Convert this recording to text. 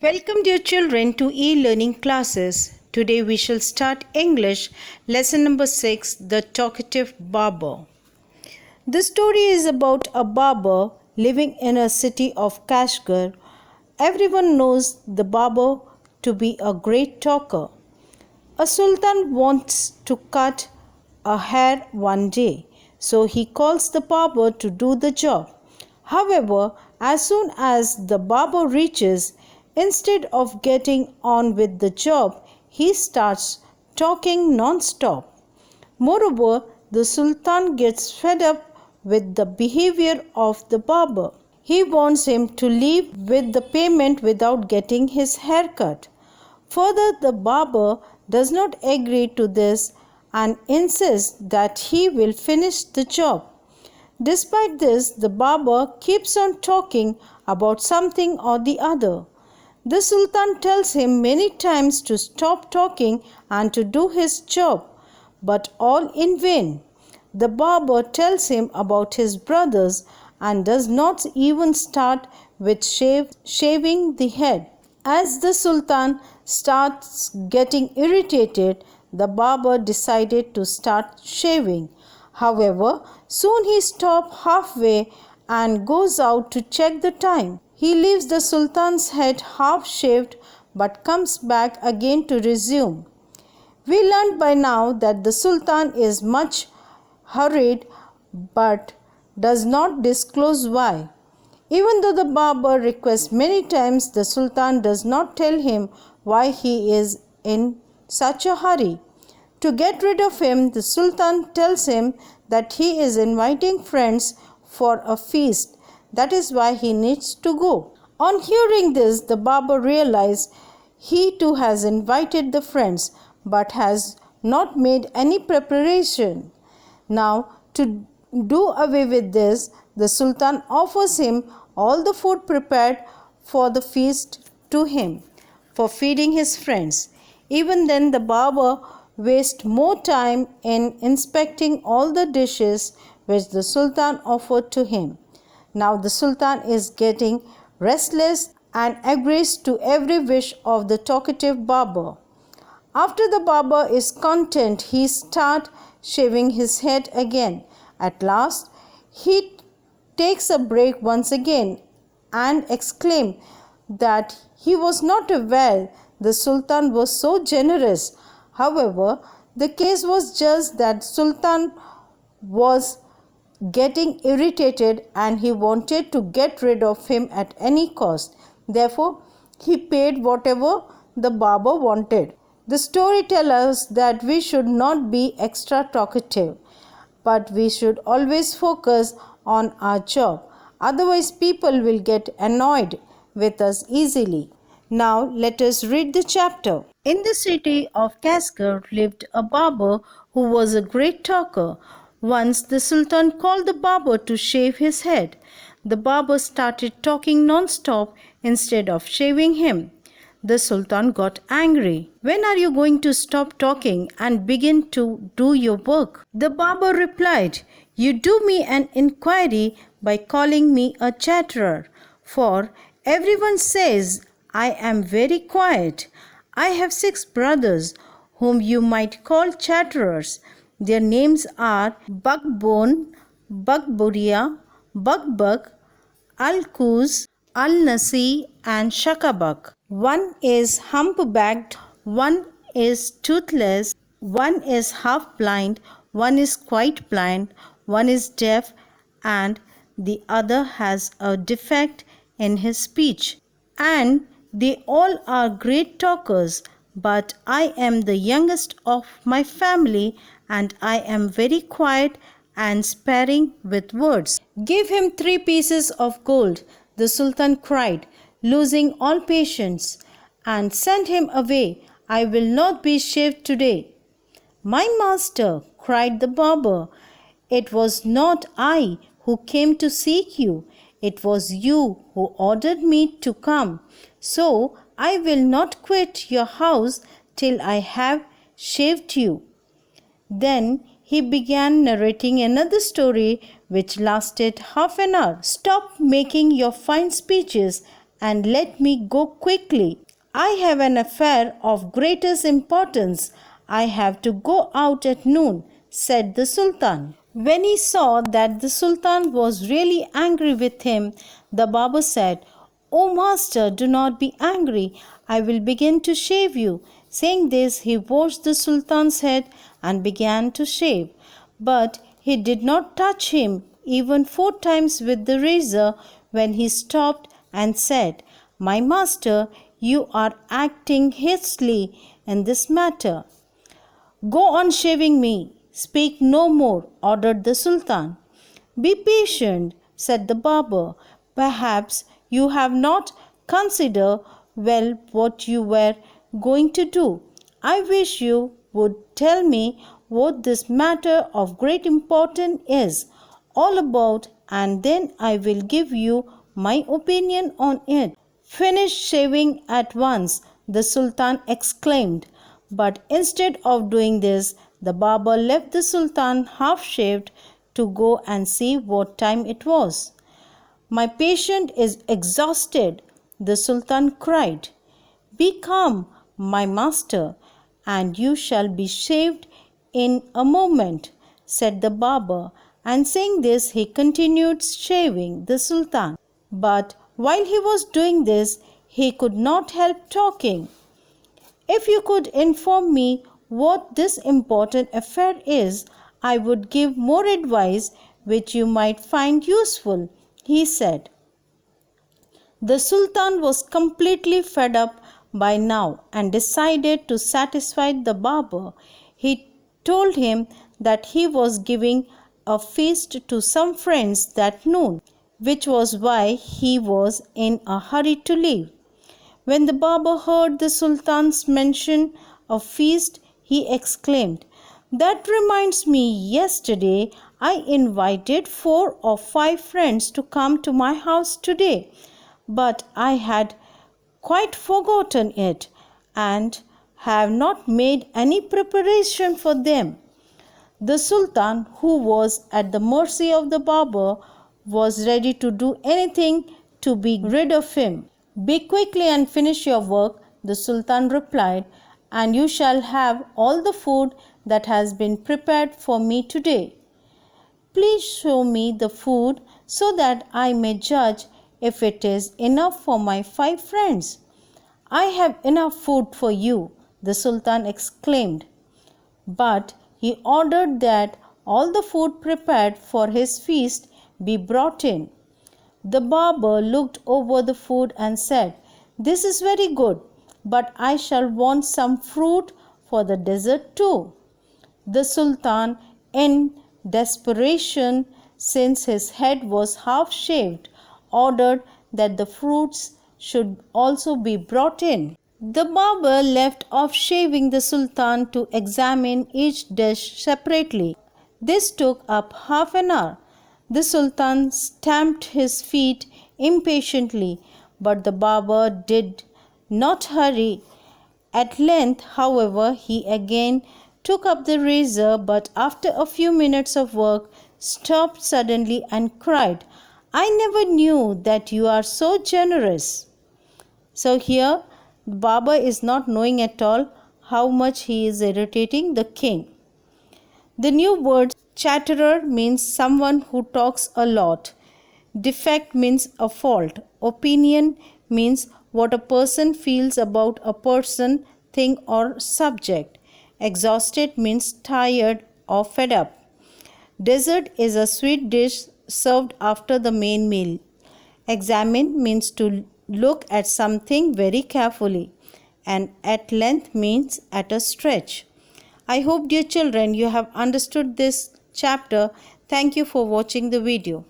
Welcome, dear children, to e-learning classes. Today we shall start English, lesson number 6, The Talkative Barber. This story is about a barber living in a city of Kashgar. Everyone knows the barber to be a great talker. A sultan wants to cut a hair one day, so he calls the barber to do the job. However, as soon as the barber reaches, instead of getting on with the job, he starts talking non-stop. Moreover, the sultan gets fed up with the behavior of the barber. He wants him to leave with the payment without getting his hair cut. Further, the barber does not agree to this and insists that he will finish the job. Despite this, the barber keeps on talking about something or the other. The sultan tells him many times to stop talking and to do his job, but all in vain. The barber tells him about his brothers and does not even start with shaving the head. As the sultan starts getting irritated, the barber decided to start shaving. However, soon he stops halfway and goes out to check the time. He leaves the sultan's head half shaved but comes back again to resume. We learned by now that the sultan is much hurried but does not disclose why. Even though the barber requests many times, the sultan does not tell him why he is in such a hurry. To get rid of him, the sultan tells him that he is inviting friends for a feast. That is why he needs to go. On hearing this, the barber realized he too has invited the friends but has not made any preparation. Now, to do away with this, the sultan offers him all the food prepared for the feast to him for feeding his friends. Even then, the barber wastes more time in inspecting all the dishes which the sultan offered to him. Now the sultan is getting restless and agrees to every wish of the talkative barber. After the barber is content, he starts shaving his head again. At last, he takes a break once again and exclaims that he was not aware the sultan was so generous. However, the case was just that sultan was getting irritated and he wanted to get rid of him at any cost. Therefore, he paid whatever the barber wanted. The story tells us that we should not be extra talkative, but we should always focus on our job. Otherwise, people will get annoyed with us easily. Now, let us read the chapter. In the city of Kashgar lived a barber who was a great talker. Once the sultan called the barber to shave his head. The barber started talking non-stop instead of shaving him. The sultan got angry. When are you going to stop talking and begin to do your work? The barber replied, You do me an inquiry by calling me a chatterer, for everyone says I am very quiet. I have 6 brothers whom you might call chatterers. Their names are Buckbone, Buckburia, Buckbuck, Alkuz, Al-Nasi and Shakabak. One is humpbacked, one is toothless, one is half blind, one is quite blind, one is deaf, and the other has a defect in his speech. And they all are great talkers, but I am the youngest of my family and I am very quiet and sparing with words. Give him 3 pieces of gold, the sultan cried, losing all patience, and send him away. I will not be shaved today. My master, cried the barber, it was not I who came to seek you. It was you who ordered me to come. So I will not quit your house till I have shaved you. Then he began narrating another story which lasted half an hour. Stop making your fine speeches and let me go quickly. I have an affair of greatest importance. I have to go out at noon, said the Sultan. When he saw that the Sultan was really angry with him, the barber said, "O master, do not be angry. I will begin to shave you." Saying this, he washed the Sultan's head and began to shave. But he did not touch him even 4 times with the razor when he stopped and said, "My master, you are acting hastily in this matter. Go on shaving me. Speak no more," ordered the Sultan. "Be patient," said the barber. "Perhaps you have not considered well what you were going to do. I wish you would tell me what this matter of great importance is all about, and then I will give you my opinion on it." "Finish shaving at once," the Sultan exclaimed. But instead of doing this, the barber left the Sultan half shaved to go and see what time it was. "My patient is exhausted," the Sultan cried. "Be calm, my master, and you shall be shaved in a moment," said the barber, and saying this, he continued shaving the Sultan. But while he was doing this, he could not help talking. "If you could inform me what this important affair is, I would give more advice which you might find useful," he said. The Sultan was completely fed up by now and decided to satisfy the barber. He told him that he was giving a feast to some friends that noon, which was why he was in a hurry to leave. When the barber heard the Sultan's mention of feast, he exclaimed, "That reminds me, yesterday I invited 4 or 5 friends to come to my house today, but I had quite forgotten it and have not made any preparation for them." The Sultan, who was at the mercy of the barber, was ready to do anything to be rid of him. "Be quickly and finish your work," the Sultan replied, "and you shall have all the food that has been prepared for me today. Please show me the food so that I may judge if it is enough for my 5 friends." "I have enough food for you," the Sultan exclaimed. But he ordered that all the food prepared for his feast be brought in. The barber looked over the food and said, "This is very good, but I shall want some fruit for the dessert too." The Sultan, in desperation, since his head was half shaved, ordered that the fruits should also be brought in. The barber left off shaving the Sultan to examine each dish separately. This took up half an hour. The Sultan stamped his feet impatiently, but the barber did not hurry. At length, however, he again took up the razor, but after a few minutes of work, stopped suddenly and cried, "I never knew that you are so generous." So here, the barber is not knowing at all how much he is irritating the king. The new word chatterer means someone who talks a lot. Defect means a fault. Opinion means what a person feels about a person, thing, or subject. Exhausted means tired or fed up. Dessert is a sweet dish served after the main meal. Examine means to look at something very carefully, and at length means at a stretch. I hope, dear children, you have understood this chapter. Thank you for watching the video.